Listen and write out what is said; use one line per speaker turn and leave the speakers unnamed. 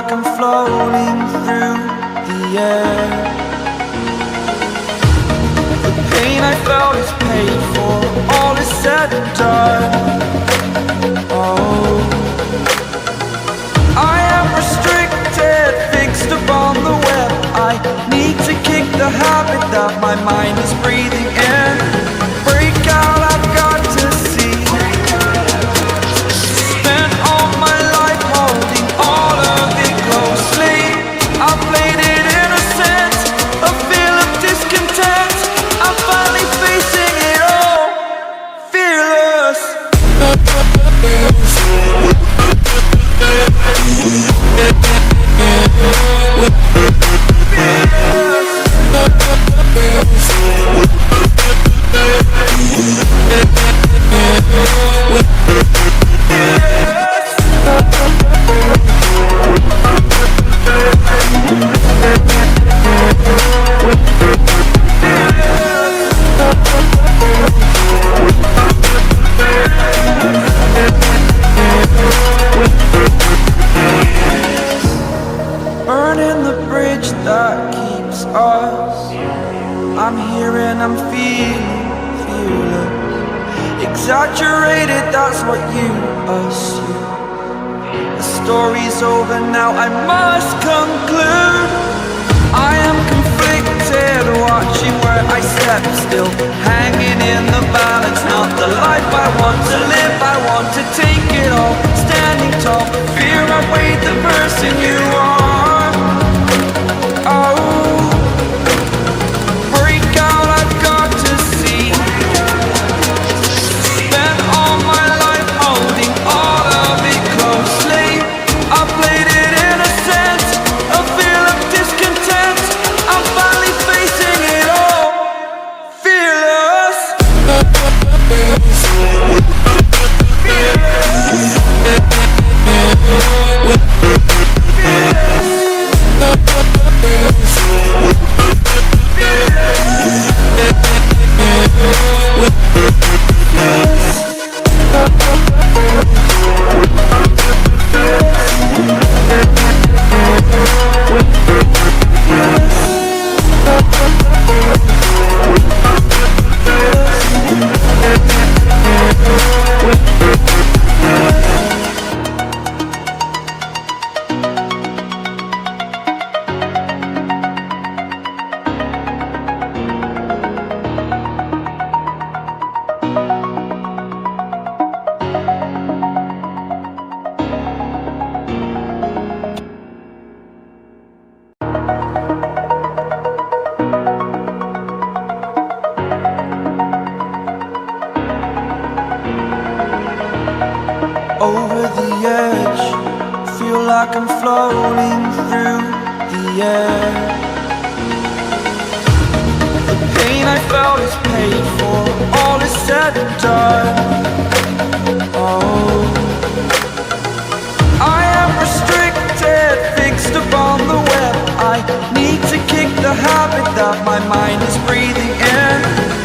like I'm floating through the air. The pain I felt is paid for, all is said and done. Oh, I am restricted, fixed upon the web. I need to kick the habit that my mind is breathing in. Break out, I've got to see. Spent all my life holding all of it closely. I played it innocent, a feel of discontent. I'm finally facing it all, fearless. Burning the bridge that keeps us. I'm here and I'm feeling fearless. Exaggerated, that's what you assume. The story's over now, I must conclude. I am conflicted, watching where I step still, hanging in the balance. Not the life I want to live, I want to take it all. Standing tall, fear I weighed the person you are. Oh, break out, I've got to see. Spent all my life holding all of it closely. I played it innocent, a feel of discontent. I'm finally facing it all, fearless. Over the edge, feel like I'm floating through the air. The pain I felt is paid for, all is said and done. Oh, I am restricted, fixed upon the web. I need to kick the habit that my mind is breathing in.